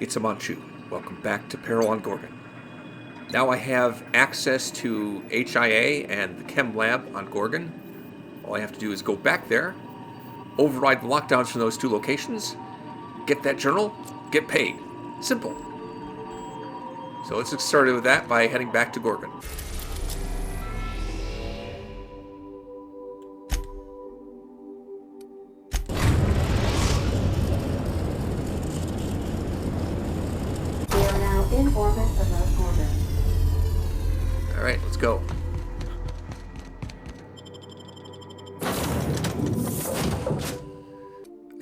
It's Amanchu. Welcome back to Peril on Gorgon. Now I have access to HIA and the Chem Lab on Gorgon. All I have to do is go back there, override the lockdowns from those two locations, get that journal, get paid. Simple. So let's get started with that by heading back to Gorgon. In orbit above Gorgon. Alright, let's go.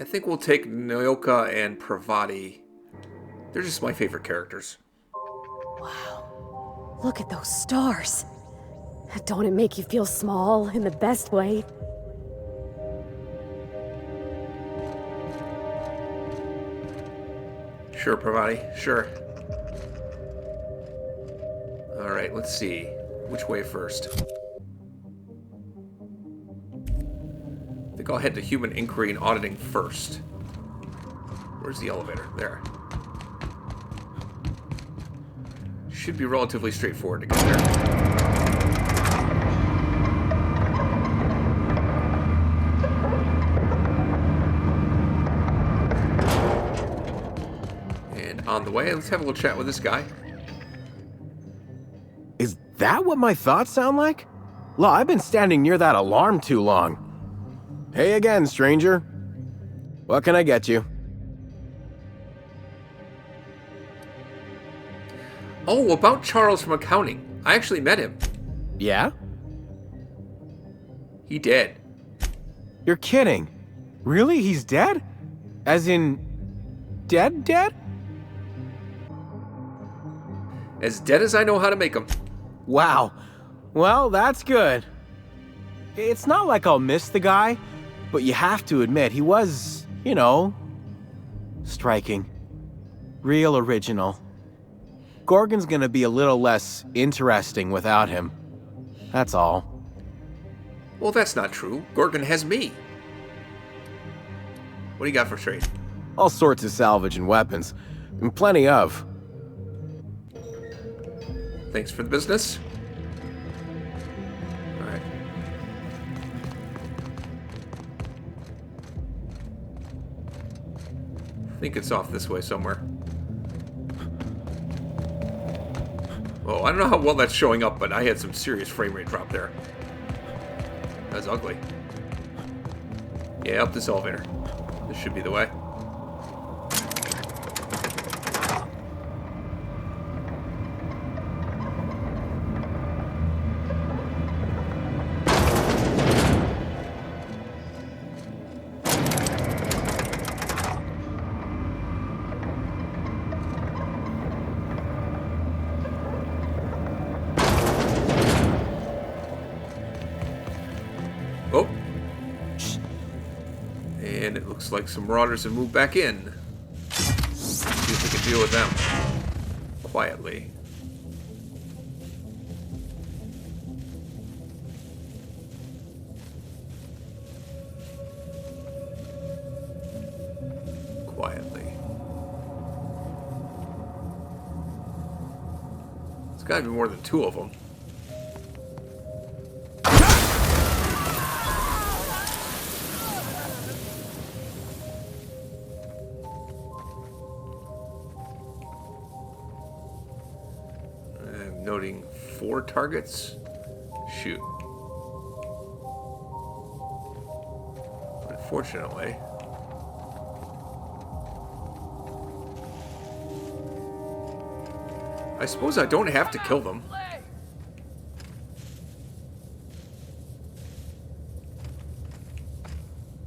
I think we'll take Nyoka and Pravati. They're just my favorite characters. Wow. Look at those stars. Don't it make you feel small in the best way? Sure, Pravati, sure. Alright, let's see. Which way first? I think I'll head to Human Inquiry and Auditing first. Where's the elevator? There. Should be relatively straightforward to get there. And on the way, let's have a little chat with this guy. Is that what my thoughts sound like? Look, I've been standing near that alarm too long. Hey again, stranger. What can I get you? Oh, about Charles from accounting. I actually met him. Yeah? He dead. You're kidding. Really? He's dead? As in, dead? As dead as I know how to make him. Wow. Well, that's good. It's not like I'll miss the guy, but you have to admit, he was, striking. Real original. Gorgon's gonna be a little less interesting without him. That's all. Well, that's not true. Gorgon has me. What do you got for trade? All sorts of salvage and weapons. And plenty of. Thanks for the business. Alright. I think it's off this way somewhere. Oh, I don't know how well that's showing up, but I had some serious frame rate drop there. That's ugly. Yeah, up this elevator. This should be the way. Oh. And it looks like some marauders have moved back in. See if we can deal with them quietly. Quietly. There's got to be more than two of them. Noting 4 targets. Shoot. Unfortunately. I suppose I don't have to kill them.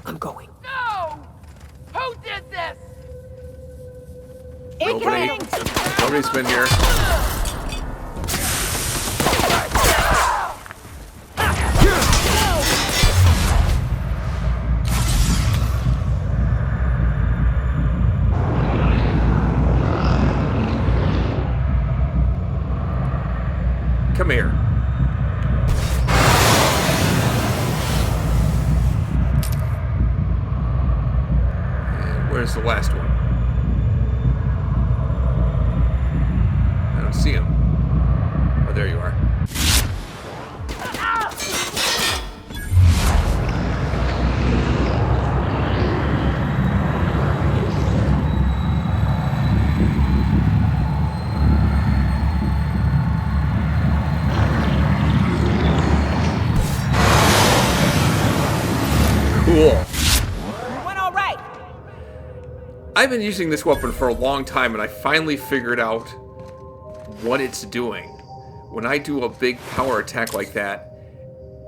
I'm going. No! Who did this? Nobody's been here. Come here. And where's the last one? don't see him. Oh, there you are. Cool. Went all right. I've been using this weapon for a long time, and I finally figured out what it's doing. When I do a big power attack like that,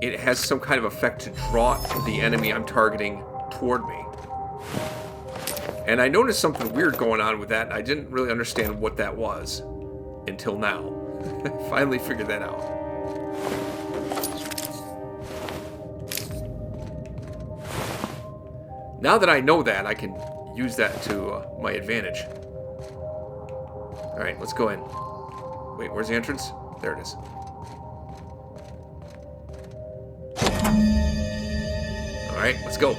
it has some kind of effect to draw the enemy I'm targeting toward me. And I noticed something weird going on with that, and I didn't really understand what that was until now. I finally figured that out. Now that I know that, I can use that to my advantage. Alright, let's go in. Wait, where's the entrance? There it is. Alright, let's go.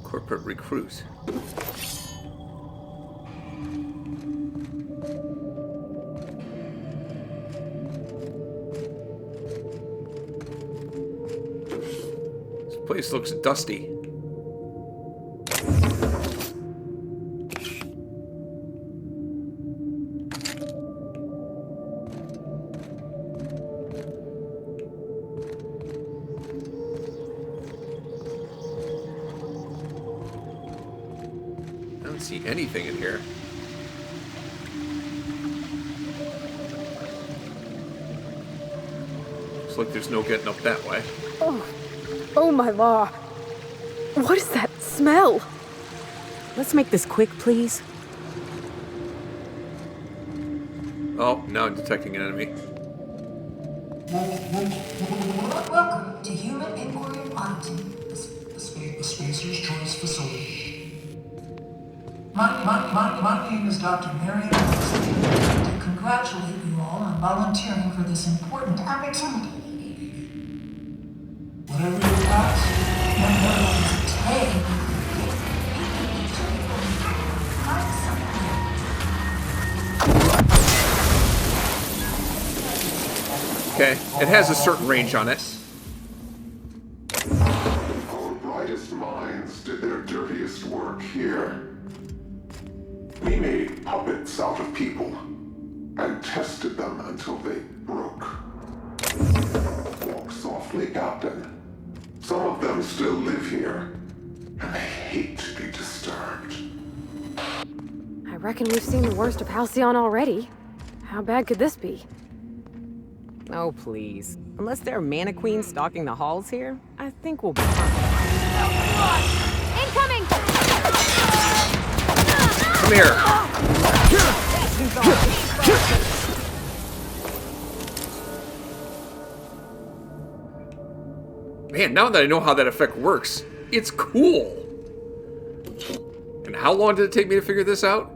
Corporate recruit. This place looks dusty. I don't see anything in here. Looks like there's no getting up that way. Oh my law. What is that smell? Let's make this quick, please. Oh, now I'm detecting an enemy. Welcome to Human Inquiry Auditing, the Spacer's Choice Facility. My name is Dr. Marion Huxley. To congratulate you all on volunteering for this important opportunity. Whatever your past, remember today. Okay, it has a certain range on it. Our brightest minds did their dirtiest work here. We made puppets out of people and tested them until they broke. Walk softly, Captain. Some of them still live here, and they hate to be disturbed. I reckon we've seen the worst of Halcyon already. How bad could this be? Oh, please. Unless there are mana queens stalking the halls here, I think we'll be fine. Incoming! Come here. Man, now that I know how that effect works, it's cool. And how long did it take me to figure this out?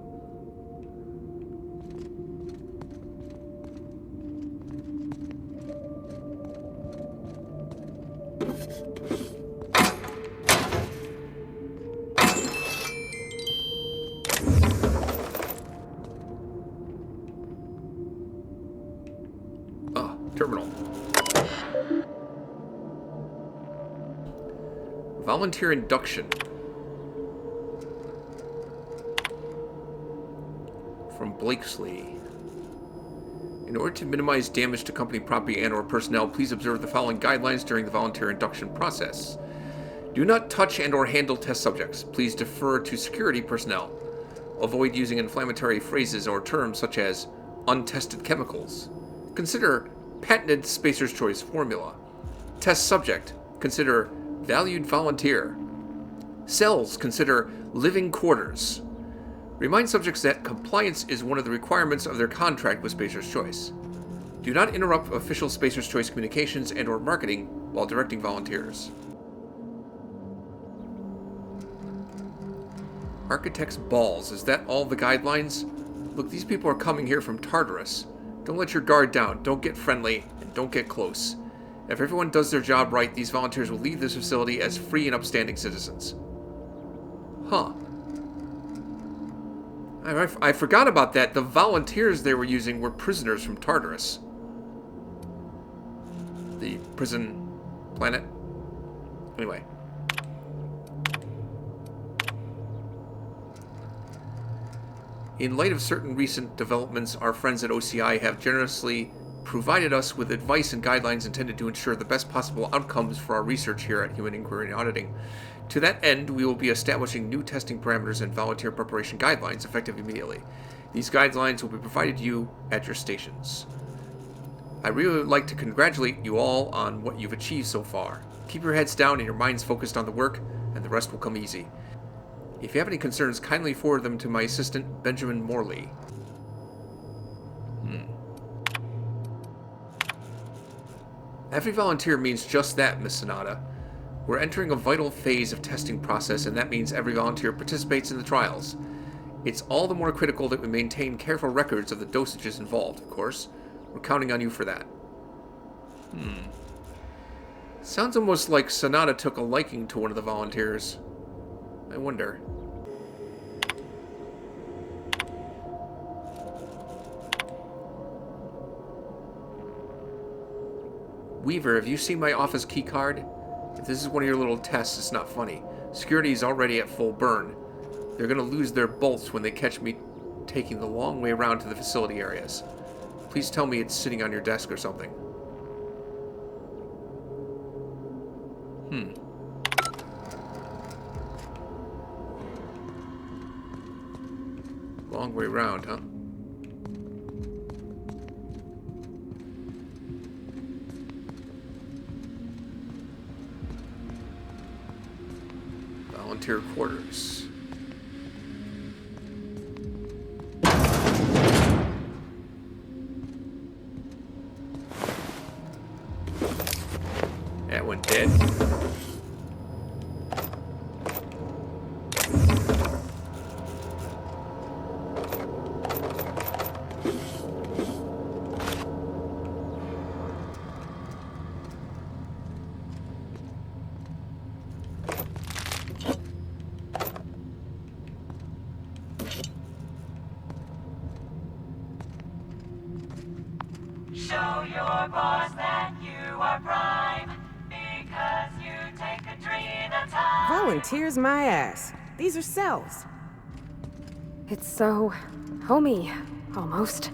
Terminal. Volunteer induction. From Blakesley. In order to minimize damage to company property and/or personnel, please observe the following guidelines during the volunteer induction process. Do not touch and/or handle test subjects. Please defer to security personnel. Avoid using inflammatory phrases or terms such as untested chemicals. Consider patented Spacer's Choice formula. Test subject, consider valued volunteer. Cells, consider living quarters. Remind subjects that compliance is one of the requirements of their contract with Spacer's Choice. Do not interrupt official Spacer's Choice communications and/or marketing while directing volunteers. Architect's balls, is that all the guidelines? Look, these people are coming here from Tartarus. Don't let your guard down. Don't get friendly, and don't get close. If everyone does their job right, these volunteers will leave this facility as free and upstanding citizens. Huh. I forgot about that. The volunteers they were using were prisoners from Tartarus. The prison planet. Anyway. In light of certain recent developments, our friends at OCI have generously provided us with advice and guidelines intended to ensure the best possible outcomes for our research here at Human Inquiry and Auditing. To that end, we will be establishing new testing parameters and volunteer preparation guidelines effective immediately. These guidelines will be provided to you at your stations. I really would like to congratulate you all on what you've achieved so far. Keep your heads down and your minds focused on the work, and the rest will come easy. If you have any concerns, kindly forward them to my assistant, Benjamin Morley. Every volunteer means just that, Miss Sonata. We're entering a vital phase of testing process, and that means every volunteer participates in the trials. It's all the more critical that we maintain careful records of the dosages involved, of course. We're counting on you for that. Sounds almost like Sonata took a liking to one of the volunteers. I wonder. Weaver, have you seen my office key card? If this is one of your little tests, it's not funny. Security is already at full burn. They're gonna lose their bolts when they catch me taking the long way around to the facility areas. Please tell me it's sitting on your desk or something. Long way around, huh? Volunteer quarters. That one dead. Show your boss that you are prime, because you take a tree at a time. Volunteers my ass. These are cells. It's so homey, almost.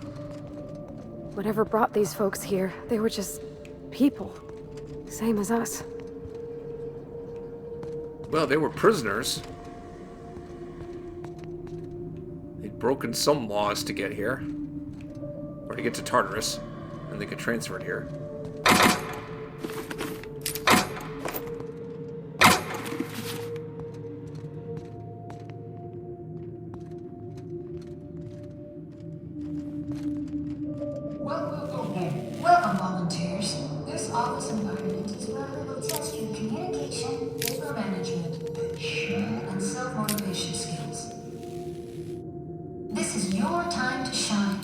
Whatever brought these folks here, they were just people. Same as us. Well, they were prisoners. They'd broken some laws to get here. Or to get to Tartarus. And they get transferred here. Welcome, volunteers. This office environment is where we will test your communication, paper management, and self-motivation skills. This is your time to shine.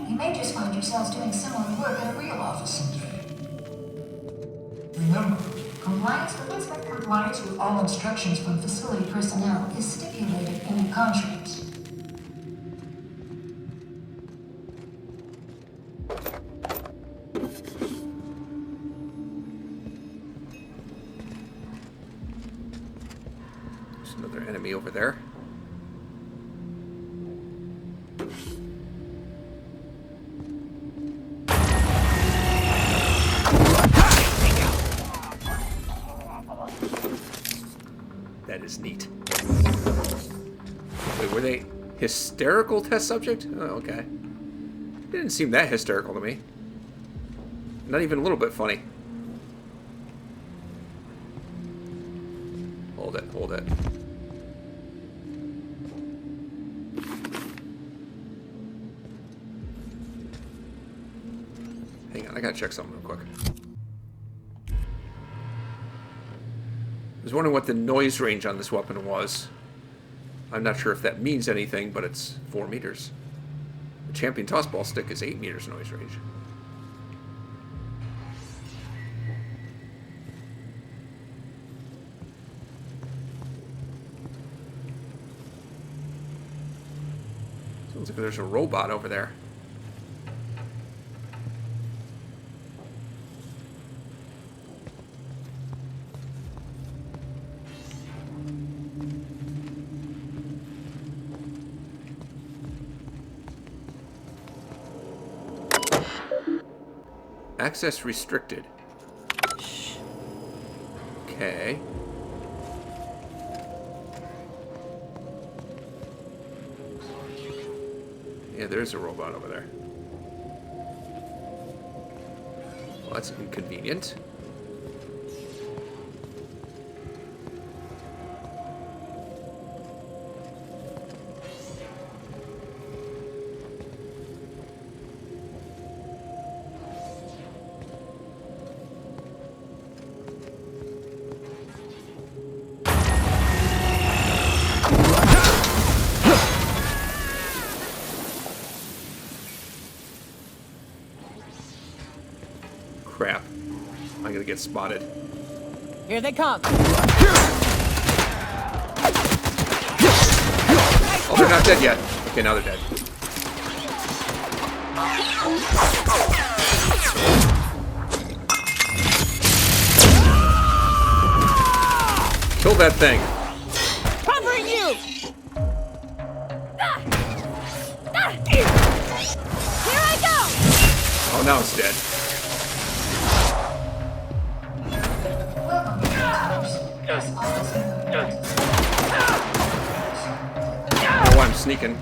You may just find yourselves doing similar work at a real office someday. Remember, compliance with all instructions from facility personnel is stipulated in your contracts. There's another enemy over there. That is neat. Wait, were they hysterical test subject? Oh, okay. Didn't seem that hysterical to me. Not even a little bit funny. Hold it, hold it. Hang on, I gotta check something real quick. I was wondering what the noise range on this weapon was. I'm not sure if that means anything, but it's 4 meters. champion toss ball stick is 8 meters noise range. Sounds like there's a robot over there. Access restricted. Okay. Yeah, there's a robot over there. Well, that's inconvenient. Crap. I'm gonna get spotted. Here they come. Oh, they're not dead yet. Okay, now they're dead. Kill that thing. Covering you. Here I go. Oh, now it's dead. Oh, I'm sneaking.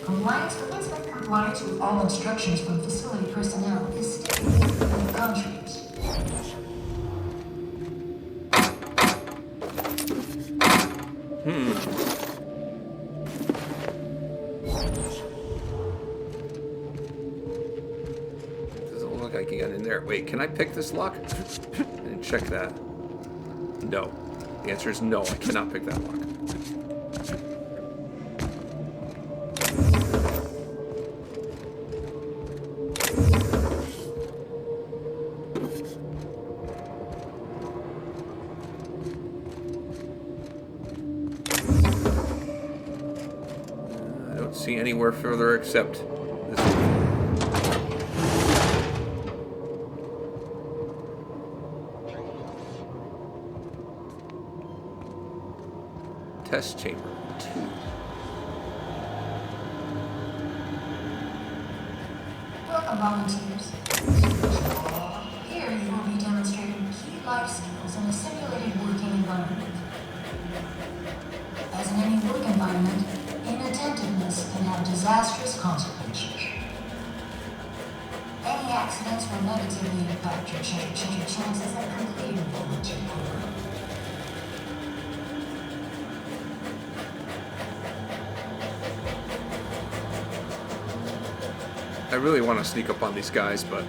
Compliance with all instructions from facility personnel is stipulated in the contracts. Doesn't look like you got in there. Wait, can I pick this lock? I didn't check that. No. The answer is no, I cannot pick that lock. I don't see anywhere further except this one. Test chamber 2. Welcome, volunteers. Here you will be demonstrating key life skills in a simulated working environment. As in any work environment, inattentiveness can have disastrous consequences. Any accidents will negatively impact your chances of completing the volunteer program. I really want to sneak up on these guys, but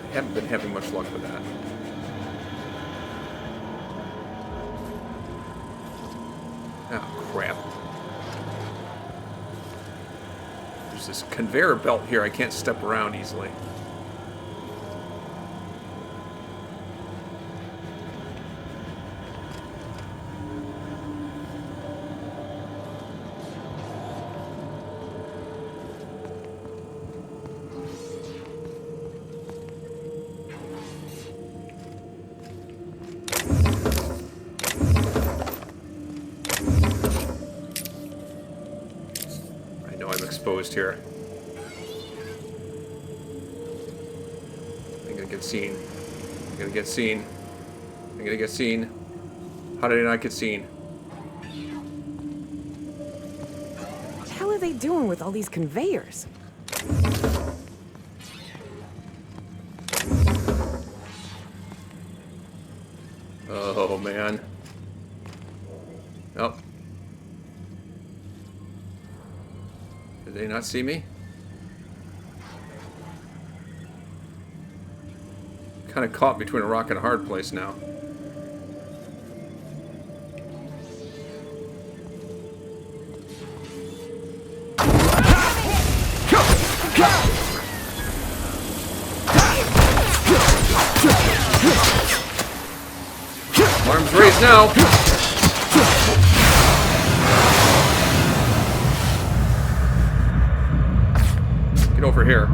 I haven't been having much luck with that. Oh, crap. There's this conveyor belt here. I can't step around easily. Exposed here. I'm gonna get seen. I'm gonna get seen. I'm gonna get seen. How did I not get seen? What the hell are they doing with all these conveyors? Oh man. Oh. Did they not see me? Kind of caught between a rock and a hard place now. Arms raised now. Get over here.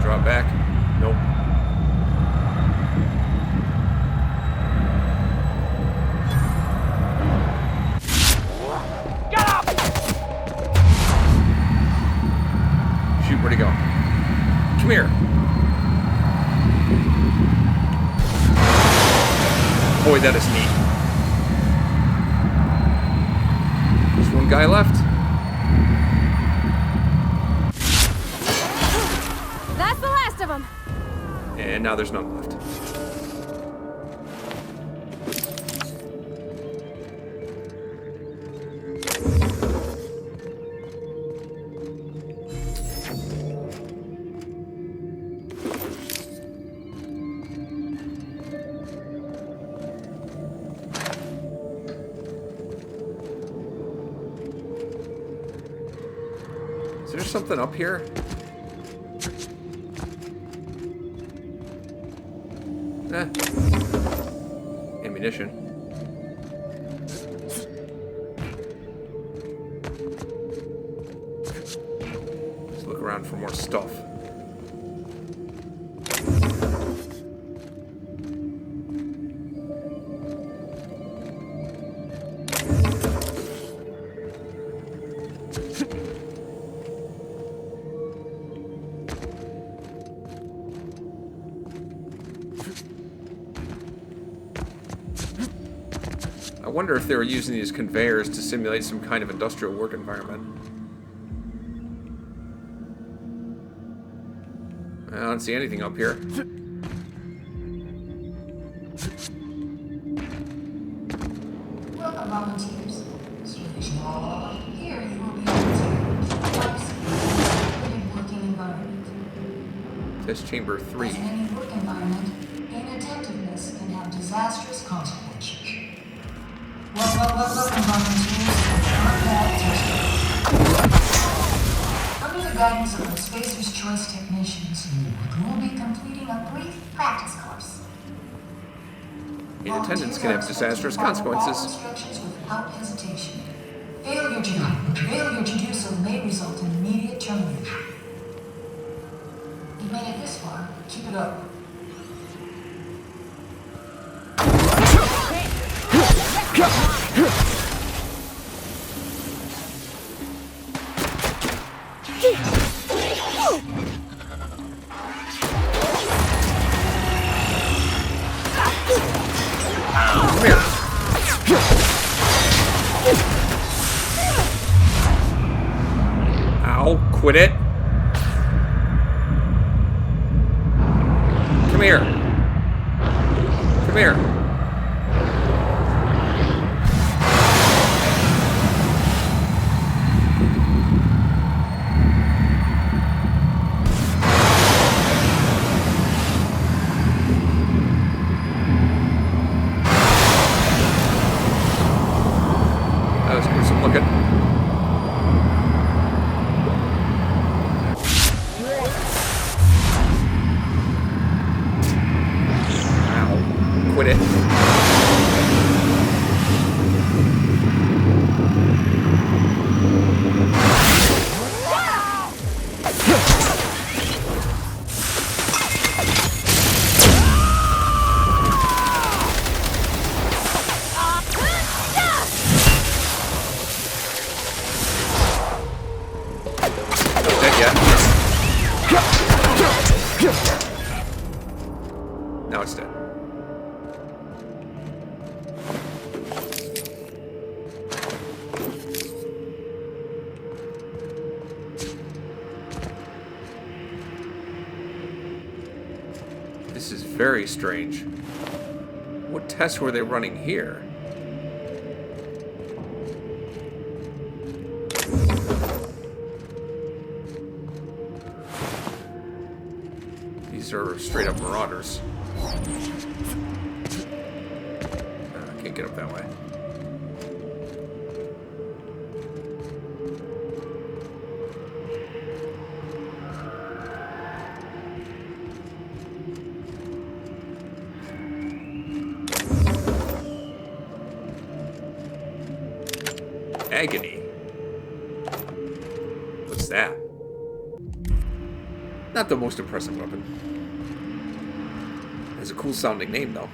Drop back. Nope. Shoot, where'd he go? Come here. Boy, that is neat. There's one guy left. That's the last of them. And now there's none left. Is there something up here? Ammunition. Let's look around for more stuff. I wonder if they were using these conveyors to simulate some kind of industrial work environment. I don't see anything up here. Welcome, volunteers. Here you will be able to participate in a working environment. Test chamber 3. As in any work environment, inattentiveness can have disastrous consequences. Welcome, volunteers. Under the guidance of the Spacer's Choice technicians, you will be completing a brief practice course. Inattendance can have disastrous All consequences. instructions without hesitation. Failure to do so may result in immediate termination. You've made it this far. Keep it up. Come here. Ow, quit it. Come here. Come here. That was gruesome looking. Ow. Quit it. Not dead yet. Now it's dead. This is very strange. What tests were they running here? These are straight up marauders. I can't get up that way. Agony. What's that? Not the most impressive weapon. It's a cool sounding name, though.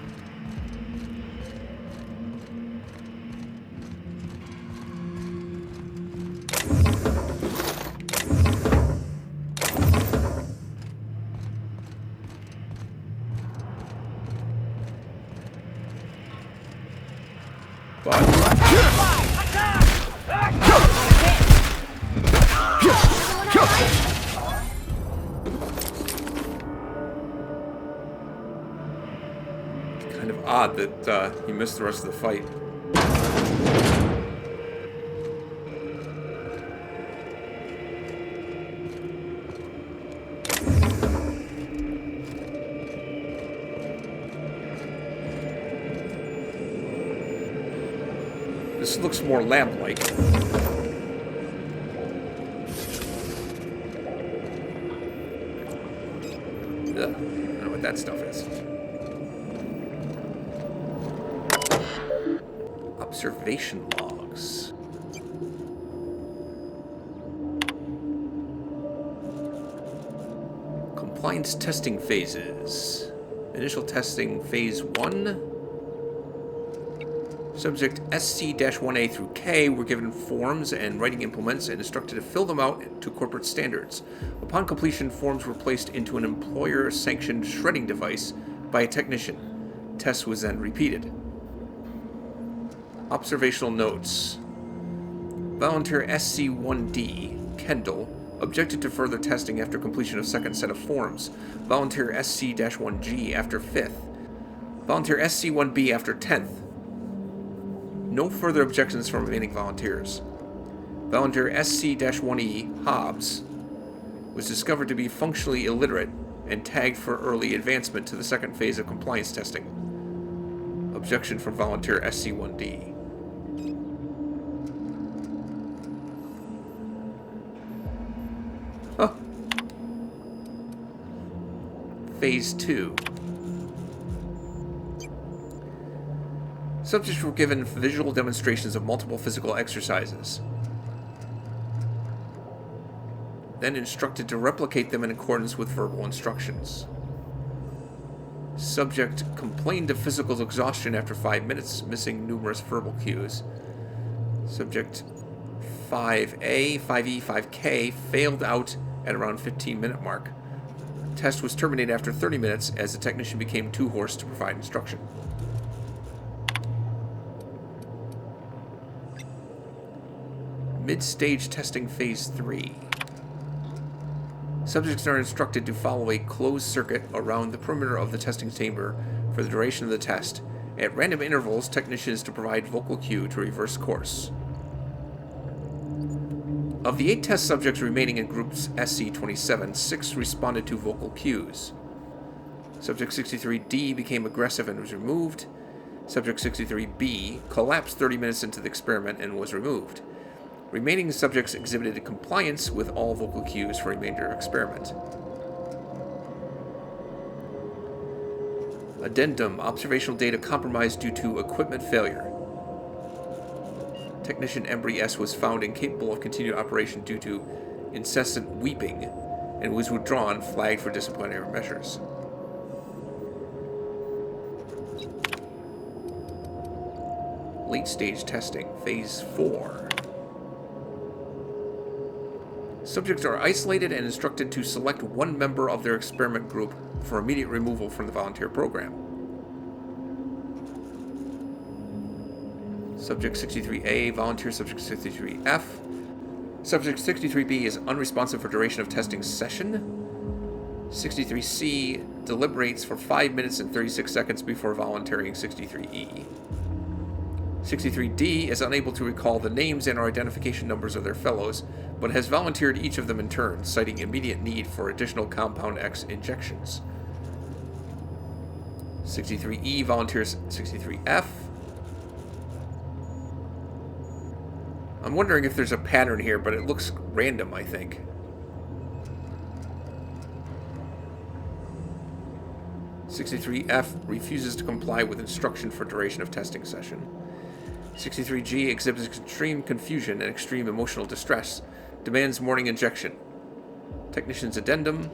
Kind of odd that he missed the rest of the fight. This looks more lamp-like. I don't know what that stuff is. Observation logs. Compliance testing phases. Initial testing phase 1. Subject SC-1A through K were given forms and writing implements and instructed to fill them out to corporate standards. Upon completion, forms were placed into an employer-sanctioned shredding device by a technician. Test was then repeated. Observational notes. Volunteer SC-1D, Kendall, objected to further testing after completion of second set of forms. Volunteer SC-1G after 5th. Volunteer SC-1B after 10th. No further objections from remaining volunteers. Volunteer SC-1E, Hobbs, was discovered to be functionally illiterate and tagged for early advancement to the second phase of compliance testing. Objection from Volunteer SC-1D. Huh. Phase 2. Subjects were given visual demonstrations of multiple physical exercises, then instructed to replicate them in accordance with verbal instructions. Subject complained of physical exhaustion after 5 minutes, missing numerous verbal cues. Subject 5A, 5E, 5K failed out at around 15-minute mark. Test was terminated after 30 minutes as the technician became too hoarse to provide instruction. Mid-stage testing phase 3. Subjects are instructed to follow a closed circuit around the perimeter of the testing chamber for the duration of the test. At random intervals, technicians to provide vocal cue to reverse course. Of the 8 test subjects remaining in groups SC-27, 6 responded to vocal cues. Subject 63D became aggressive and was removed. Subject 63B collapsed 30 minutes into the experiment and was removed. Remaining subjects exhibited compliance with all vocal cues for remainder of experiment. Addendum. Observational data compromised due to equipment failure. Technician Embry S. was found incapable of continued operation due to incessant weeping and was withdrawn, flagged for disciplinary measures. Late-stage testing, phase 4. Subjects are isolated and instructed to select one member of their experiment group for immediate removal from the volunteer program. Subject 63A, volunteer subject 63F. Subject 63B is unresponsive for duration of testing session. 63C deliberates for 5 minutes and 36 seconds before volunteering 63E. 63D is unable to recall the names and or identification numbers of their fellows, but has volunteered each of them in turn, citing immediate need for additional Compound X injections. 63E volunteers 63F. I'm wondering if there's a pattern here, but it looks random, I think. (63F) refuses to comply with instruction for duration of testing session. 63G exhibits extreme confusion and extreme emotional distress. Demands morning injection. Technician's addendum.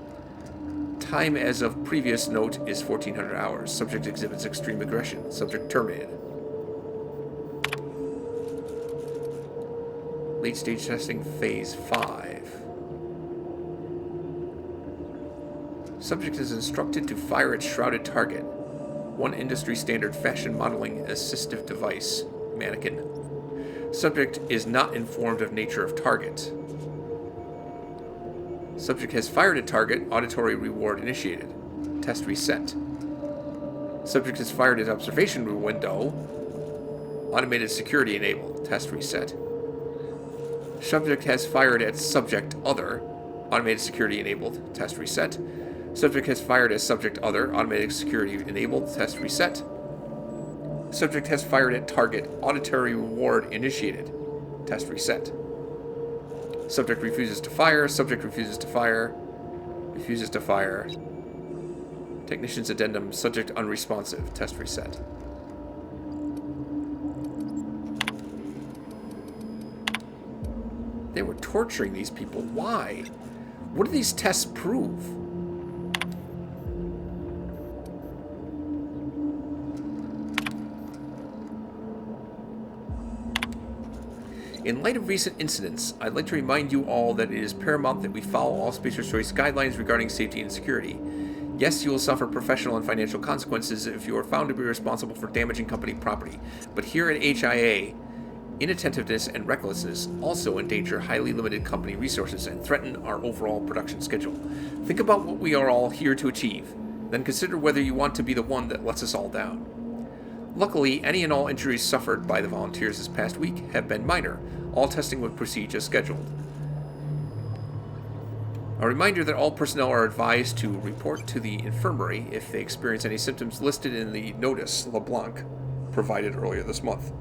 Time as of previous note is 1400 hours. Subject exhibits extreme aggression. Subject terminated. Late stage testing phase 5. Subject is instructed to fire its shrouded target. One industry standard fashion modeling assistive device. Mannequin. Subject is not informed of nature of target. Subject has fired a target. Auditory reward initiated. Test reset. Subject has fired its observation window. Automated security enabled. Test reset. Subject has fired at subject other. Automated security enabled. Test reset. Subject has fired as subject other. Automated security enabled. Test reset. Subject has fired at target. Auditory reward initiated. Test reset. Subject refuses to fire. Subject refuses to fire. Refuses to fire. Technician's addendum. Subject unresponsive. Test reset. They were torturing these people. Why? What do these tests prove? In light of recent incidents, I'd like to remind you all that it is paramount that we follow all Spacer's Choice guidelines regarding safety and security. Yes, you will suffer professional and financial consequences if you are found to be responsible for damaging company property, but here at HIA, inattentiveness and recklessness also endanger highly limited company resources and threaten our overall production schedule. Think about what we are all here to achieve, then consider whether you want to be the one that lets us all down. Luckily, any and all injuries suffered by the volunteers this past week have been minor. All testing will proceed as scheduled. A reminder that all personnel are advised to report to the infirmary if they experience any symptoms listed in the notice LeBlanc provided earlier this month.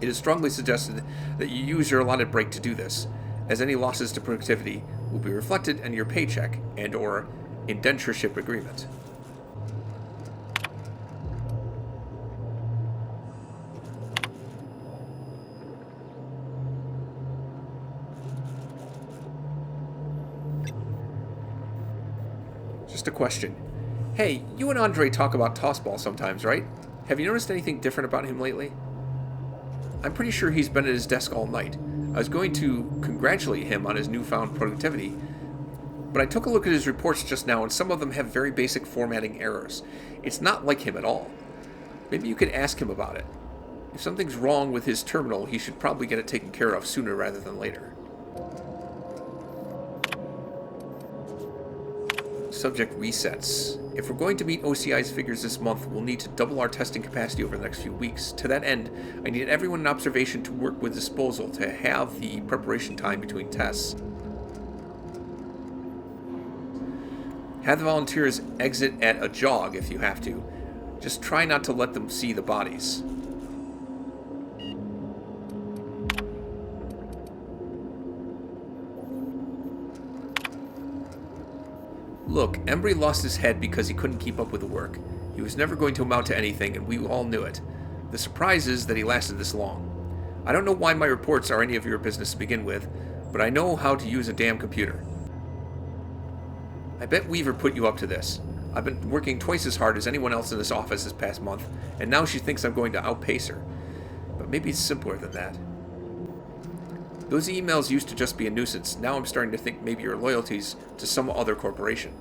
It is strongly suggested that you use your allotted break to do this, as any losses to productivity will be reflected in your paycheck and or indentureship agreement. Just a question. Hey, you and Andre talk about Tossball sometimes, right? Have you noticed anything different about him lately? I'm pretty sure he's been at his desk all night. I was going to congratulate him on his newfound productivity, but I took a look at his reports just now and some of them have very basic formatting errors. It's not like him at all. Maybe you could ask him about it. If something's wrong with his terminal, he should probably get it taken care of sooner rather than later. Subject resets. If we're going to meet OCI's figures this month, we'll need to double our testing capacity over the next few weeks. To that end, I need everyone in observation to work with disposal to have the preparation time between tests. Have the volunteers exit at a jog if you have to. Just try not to let them see the bodies. Look, Embry lost his head because he couldn't keep up with the work. He was never going to amount to anything, and we all knew it. The surprise is that he lasted this long. I don't know why my reports are any of your business to begin with, but I know how to use a damn computer. I bet Weaver put you up to this. I've been working twice as hard as anyone else in this office this past month, and now she thinks I'm going to outpace her. But maybe it's simpler than that. Those emails used to just be a nuisance. Now I'm starting to think maybe your loyalties to some other corporation.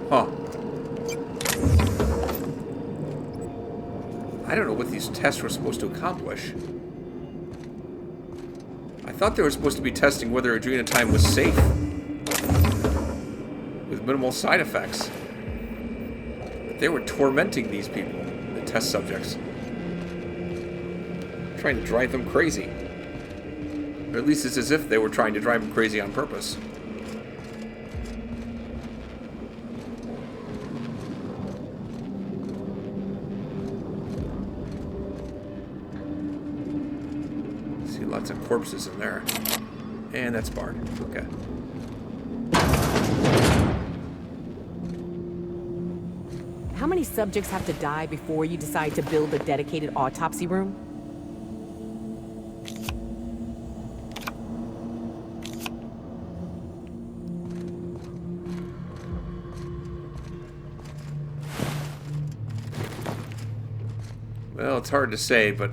Huh. I don't know what these tests were supposed to accomplish. I thought they were supposed to be testing whether adrenotime was safe. With minimal side effects. But they were tormenting these people, the test subjects. Trying to drive them crazy. Or at least it's as if they were trying to drive them crazy on purpose. See lots of corpses in there. And that's barred. Okay. How many subjects have to die before you decide to build a dedicated autopsy room? Well, it's hard to say, but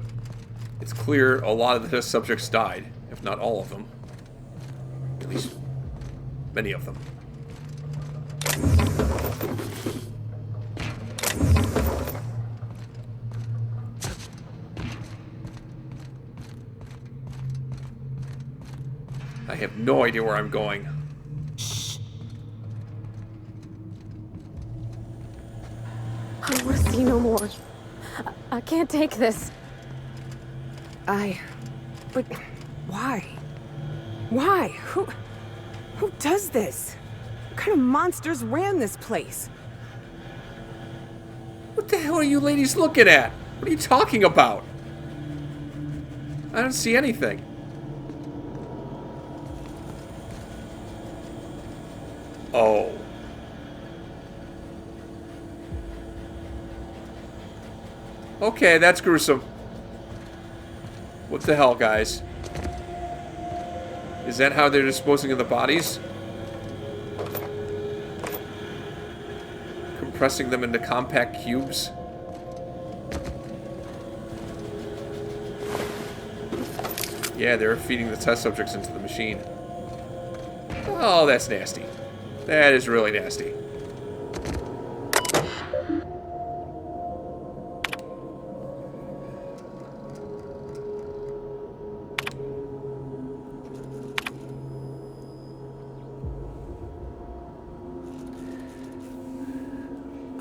it's clear a lot of the test subjects died, if not all of them. At least, many of them. I have no idea where I'm going. I don't want to see no more. I can't take this. But why? Why? Who does this? What kind of monsters ran this place? What the hell are you ladies looking at? What are you talking about? I don't see anything. Oh. Okay, that's gruesome. What the hell, guys? Is that how they're disposing of the bodies? Compressing them into compact cubes? Yeah, they're feeding the test subjects into the machine. Oh, that's nasty. That is really nasty.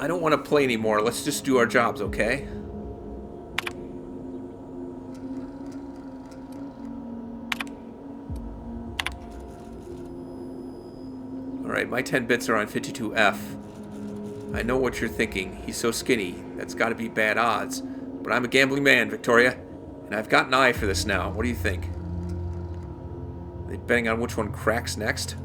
I don't want to play anymore. Let's just do our jobs, okay? Alright, my 10 bits are on 52F. I know what you're thinking. He's so skinny. That's got to be bad odds. But I'm a gambling man, Victoria. And I've got an eye for this now. What do you think? Are they betting on which one cracks next?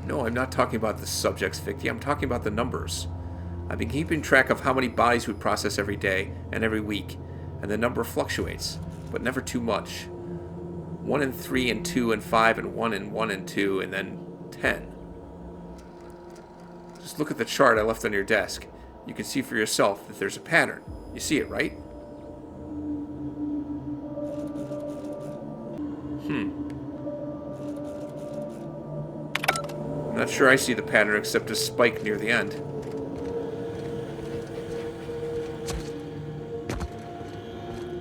No, I'm not talking about the subjects, Vicky. I'm talking about the numbers. I've been keeping track of how many bodies we process every day and every week, and the number fluctuates, but never too much. 1 and 3 and 2 and 5 and 1 and 1 and 2 and then 10. Just look at the chart I left on your desk. You can see for yourself that there's a pattern. You see it, right? I'm not sure I see the pattern except a spike near the end.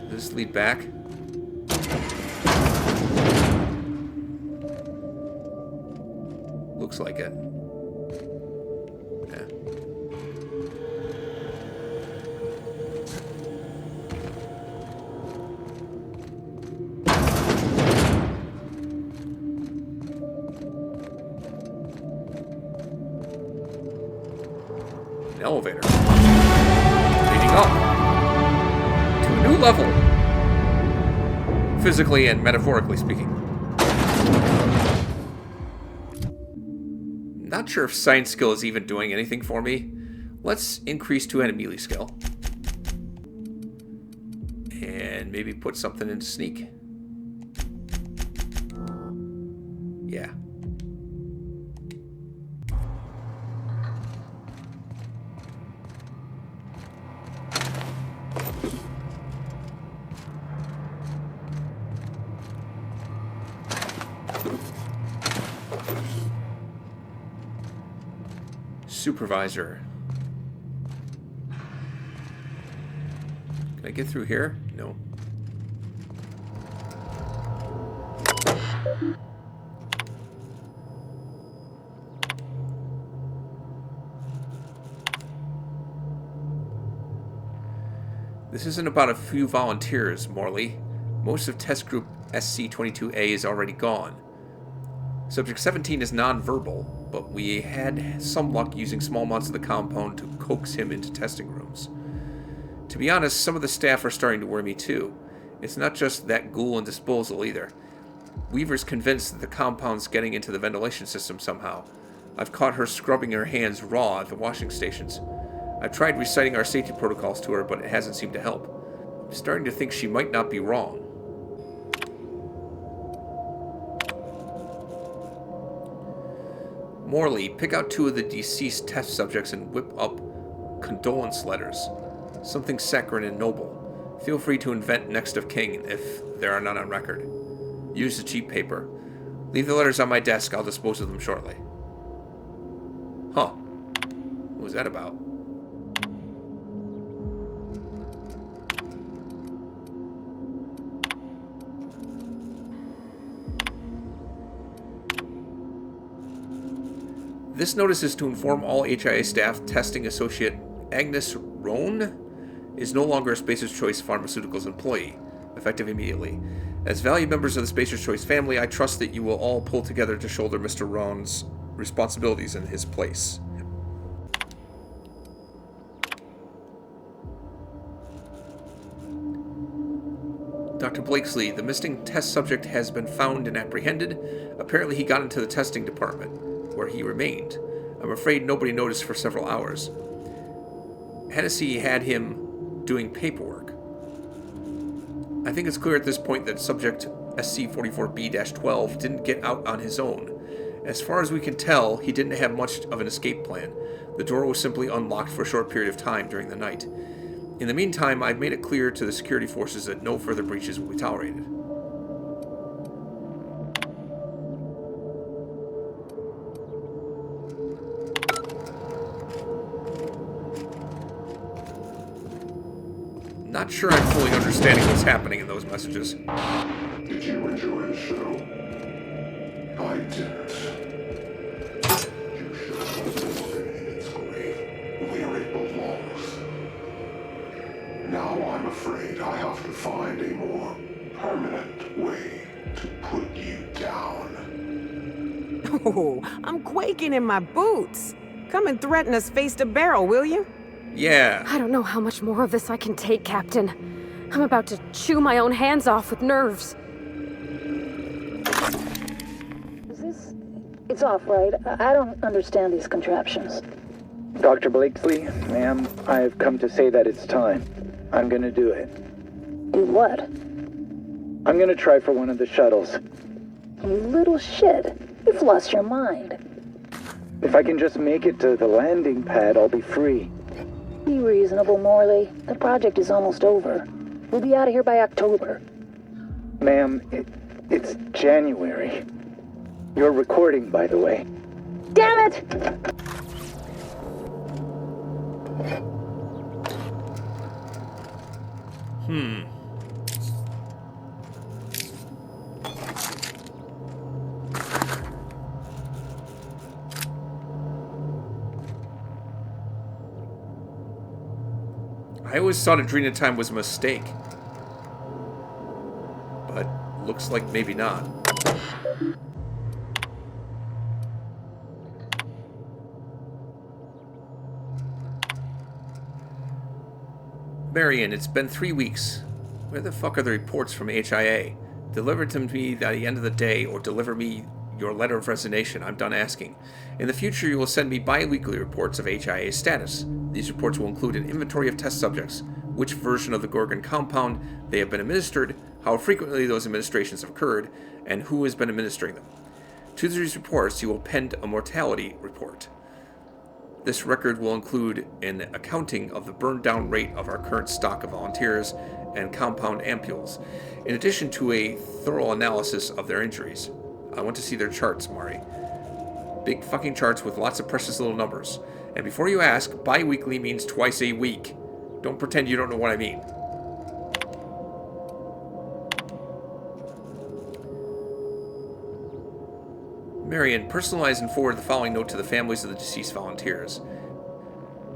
Does this lead back? Looks like it. Yeah. An elevator. Leading up to a new level. Physically and metaphorically speaking. Not sure if science skill is even doing anything for me. Let's increase to an melee skill. And maybe put something into sneak. Yeah. Supervisor. get through here? No. This isn't about a few volunteers, Morley. Most of test group SC-22A is already gone. Subject 17 is non-verbal, but we had some luck using small amounts of the compound to coax him into testing rooms. To be honest, some of the staff are starting to worry me too. It's not just that ghoul and disposal either. Weaver's convinced that the compound's getting into the ventilation system somehow. I've caught her scrubbing her hands raw at the washing stations. I've tried reciting our safety protocols to her, but it hasn't seemed to help. I'm starting to think she might not be wrong. Morley, pick out 2 of the deceased test subjects and whip up condolence letters. Something saccharine and noble. Feel free to invent next of kin if there are none on record. Use the cheap paper. Leave the letters on my desk. I'll dispose of them shortly. Huh. What was that about? This notice is to inform all HIA staff testing associate Agnes Rohn is no longer a Spacer's Choice Pharmaceuticals employee, effective immediately. As valued members of the Spacer's Choice family, I trust that you will all pull together to shoulder Mr. Rohn's responsibilities in his place. Dr. Blakesley, the missing test subject has been found and apprehended. Apparently he got into the testing department, where he remained. I'm afraid nobody noticed for several hours. Hennessy had him doing paperwork. I think it's clear at this point that subject SC-44B-12 didn't get out on his own. As far as we can tell, he didn't have much of an escape plan. The door was simply unlocked for a short period of time during the night. In the meantime, I've made it clear to the security forces that no further breaches will be tolerated. Not sure I'm fully understanding what's happening in those messages. Did you enjoy the show? I didn't. You should have put Gorgon in its grave, where it belongs. Now I'm afraid I have to find a more permanent way to put you down. Oh, I'm quaking in my boots. Come and threaten us face to barrel, will you? Yeah. I don't know how much more of this I can take, Captain. I'm about to chew my own hands off with nerves. It's off, right? I don't understand these contraptions. Dr. Blakesley, ma'am, I've come to say that it's time. I'm gonna do it. Do what? I'm gonna try for one of the shuttles. You little shit. You've lost your mind. If I can just make it to the landing pad, I'll be free. Be reasonable, Morley. The project is almost over. We'll be out of here by October. Ma'am, it's January. You're recording, by the way. Damn it! I always thought Adrena time was a mistake. But looks like maybe not. Marion, it's been 3 weeks. Where the fuck are the reports from HIA? Deliver them to me at the end of the day, or deliver me your letter of resignation. I'm done asking. In the future, you will send me bi-weekly reports of HIA's status. These reports will include an inventory of test subjects, which version of the Gorgon compound they have been administered, how frequently those administrations have occurred, and who has been administering them. To these reports, you will append a mortality report. This record will include an accounting of the burned-down rate of our current stock of volunteers and compound ampules, in addition to a thorough analysis of their injuries. I want to see their charts, Mari. Big fucking charts with lots of precious little numbers. And before you ask, bi-weekly means twice a week. Don't pretend you don't know what I mean. Marion, personalize and forward the following note to the families of the deceased volunteers.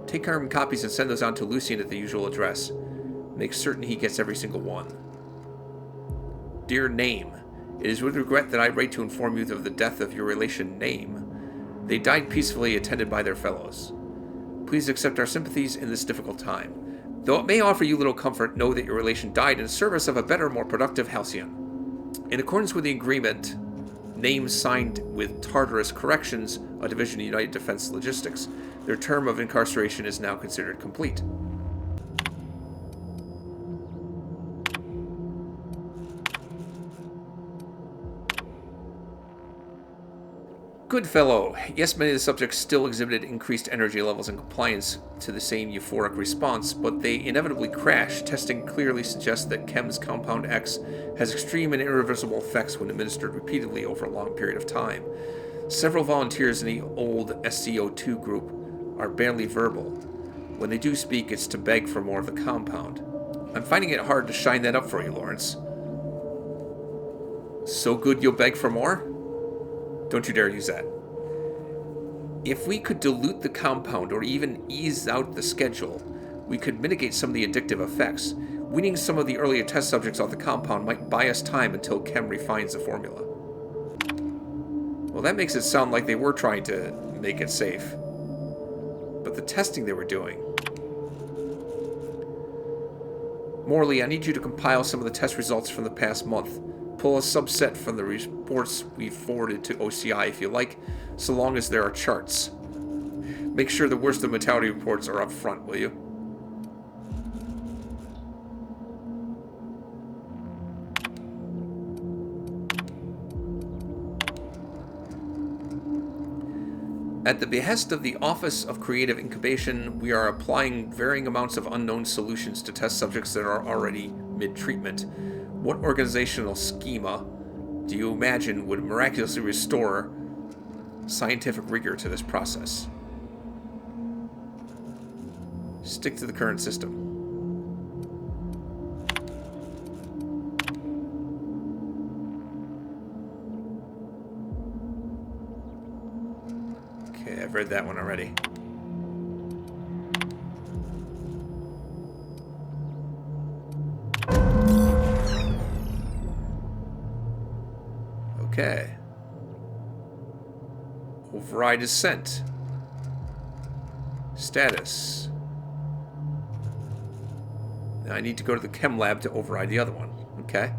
Take carbon copies and send those on to Lucian at the usual address. Make certain he gets every single one. Dear Name, it is with regret that I write to inform you of the death of your relation Name. They died peacefully, attended by their fellows. Please accept our sympathies in this difficult time. Though it may offer you little comfort, know that your relation died in service of a better, more productive Halcyon. In accordance with the agreement, Name signed with Tartarus Corrections, a division of United Defense Logistics, their term of incarceration is now considered complete. Good fellow. Yes, many of the subjects still exhibited increased energy levels in compliance to the same euphoric response, but they inevitably crash. Testing clearly suggests that Chem's Compound X has extreme and irreversible effects when administered repeatedly over a long period of time. Several volunteers in the old SCO2 group are barely verbal. When they do speak, it's to beg for more of the compound. I'm finding it hard to shine that up for you, Lawrence. So good you'll beg for more? Don't you dare use that. If we could dilute the compound or even ease out the schedule, we could mitigate some of the addictive effects. Weaning some of the earlier test subjects off the compound might buy us time until Chem refines the formula. Well, that makes it sound like they were trying to make it safe. But the testing they were doing... Morley, I need you to compile some of the test results from the past month. Pull a subset from the reports we've forwarded to OCI if you like, so long as there are charts. Make sure the worst of mortality reports are up front, will you? At the behest of the Office of Creative Incubation, we are applying varying amounts of unknown solutions to test subjects that are already mid-treatment. What organizational schema do you imagine would miraculously restore scientific rigor to this process? Stick to the current system. Okay, I've read that one already. Okay. Override is sent. Status. Now I need to go to the chem lab to override the other one. Okay.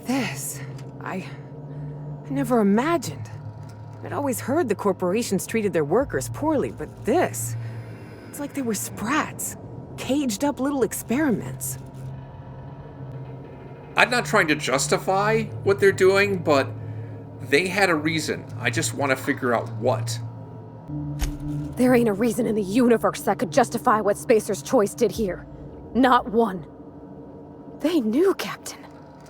This... I never imagined. I'd always heard the corporations treated their workers poorly, but this... It's like they were sprats. Caged up little experiments. I'm not trying to justify what they're doing, but they had a reason. I just want to figure out what. There ain't a reason in the universe that could justify what Spacer's Choice did here. Not one. They knew, Captain.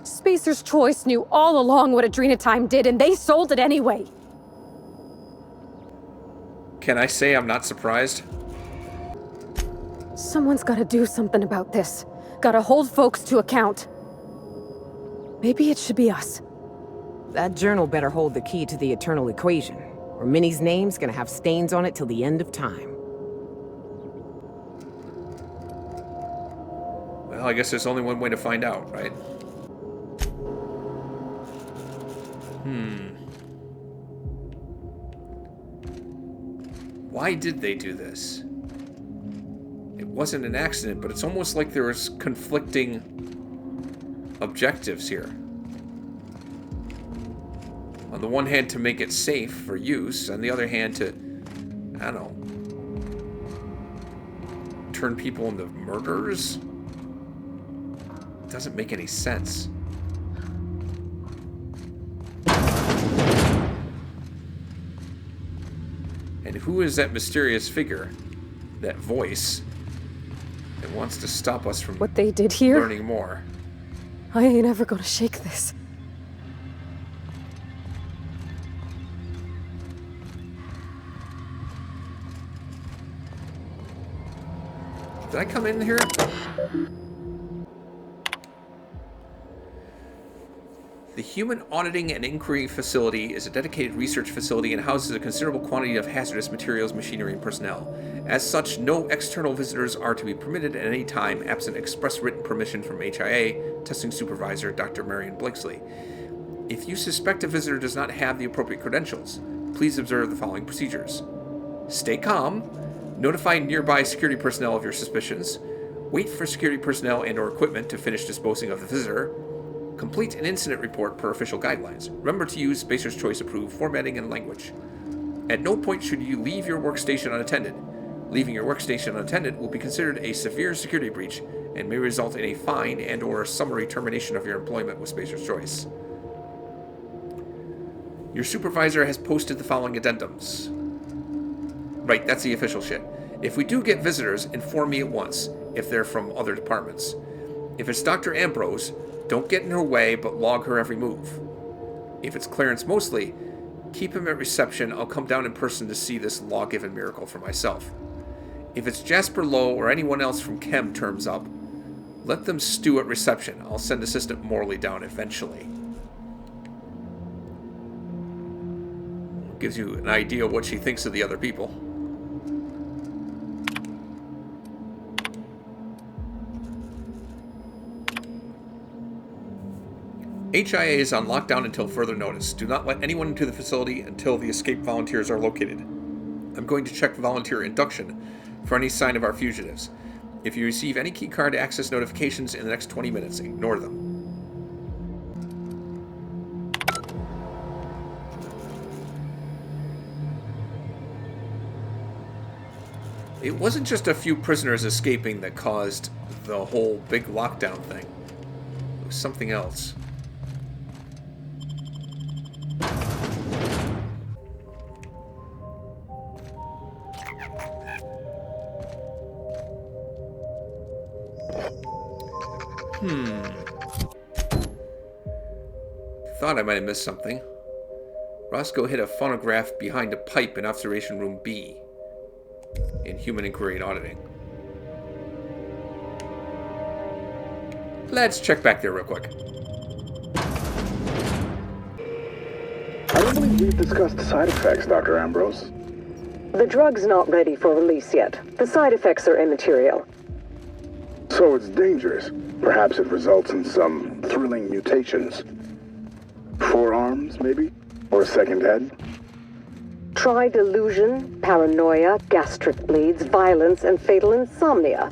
Spacer's Choice knew all along what Adrenatime did, and they sold it anyway. Can I say I'm not surprised? Someone's gotta do something about this. Gotta hold folks to account. Maybe it should be us. That journal better hold the key to the eternal equation, or Minnie's name's gonna have stains on it till the end of time. Well, I guess there's only one way to find out, right? Why did they do this? It wasn't an accident, but it's almost like there was conflicting objectives here. On the one hand, to make it safe for use, on the other hand, to, I don't know, turn people into murderers? It doesn't make any sense. And who is that mysterious figure, that voice, that wants to stop us from What they did here? learning more? I ain't ever gonna shake this. Did I come in here? The Human Auditing and Inquiry Facility is a dedicated research facility and houses a considerable quantity of hazardous materials, machinery, and personnel. As such, no external visitors are to be permitted at any time, absent express written permission from HIA Testing Supervisor Dr. Marion Blakesley. If you suspect a visitor does not have the appropriate credentials, please observe the following procedures. Stay calm, notify nearby security personnel of your suspicions, wait for security personnel and/or equipment to finish disposing of the visitor, complete an incident report per official guidelines. Remember to use Spacer's Choice approved formatting and language. At no point should you leave your workstation unattended. Leaving your workstation unattended will be considered a severe security breach and may result in a fine and/or summary termination of your employment with Spacer's Choice. Your supervisor has posted the following addendums. Right, that's the official shit. If we do get visitors, inform me at once, if they're from other departments. If it's Dr. Ambrose, don't get in her way, but log her every move. If it's Clarence Mosley, keep him at reception. I'll come down in person to see this law-given miracle for myself. If it's Jasper Lowe or anyone else from Chem turns up, let them stew at reception. I'll send Assistant Morley down eventually. Gives you an idea of what she thinks of the other people. HIA is on lockdown until further notice. Do not let anyone into the facility until the escaped volunteers are located. I'm going to check volunteer induction for any sign of our fugitives. If you receive any keycard access notifications in the next 20 minutes, ignore them. It wasn't just a few prisoners escaping that caused the whole big lockdown thing. It was something else. Thought I might have missed something. Roscoe hid a phonograph behind a pipe in Observation Room B in Human Inquiry and Auditing. Let's check back there real quick. I don't believe we've discussed the side effects, Dr. Ambrose. The drug's not ready for release yet. The side effects are immaterial. So it's dangerous. Perhaps it results in some thrilling mutations. Forearms, maybe? Or a second head? Try delusion, paranoia, gastric bleeds, violence, and fatal insomnia.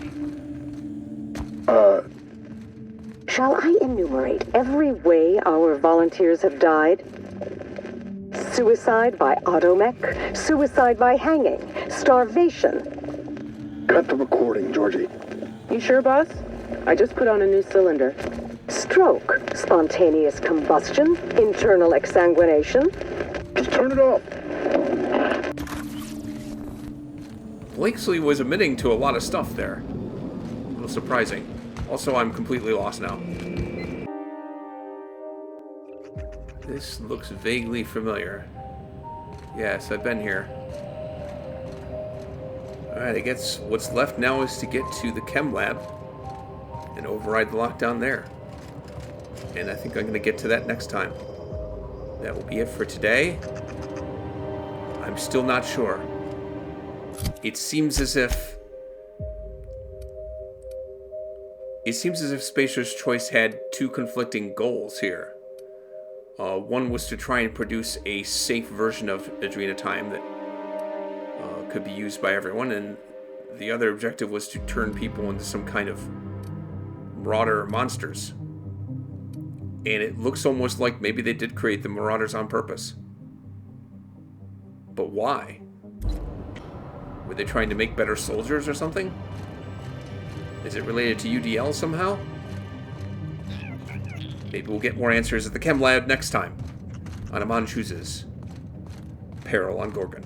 Shall I enumerate every way our volunteers have died? Suicide by automech, suicide by hanging, starvation. Cut the recording, Georgie. You sure, boss? I just put on a new cylinder. Stroke, spontaneous combustion, internal exsanguination. Just turn it off. Blakesley was admitting to a lot of stuff there. A little surprising. Also, I'm completely lost now. This looks vaguely familiar. Yes, I've been here. Alright, I guess what's left now is to get to the Chem Lab and override the lockdown there. And I think I'm going to get to that next time. That will be it for today. I'm still not sure. It seems as if Spacer's Choice had two conflicting goals here. One was to try and produce a safe version of Adrenatime that could be used by everyone, and the other objective was to turn people into some kind of marauder monsters. And it looks almost like maybe they did create the marauders on purpose. But why? Were they trying to make better soldiers or something? Is it related to UDL somehow? Maybe we'll get more answers at the Chem Lab next time on Amon Chooses Peril on Gorgon.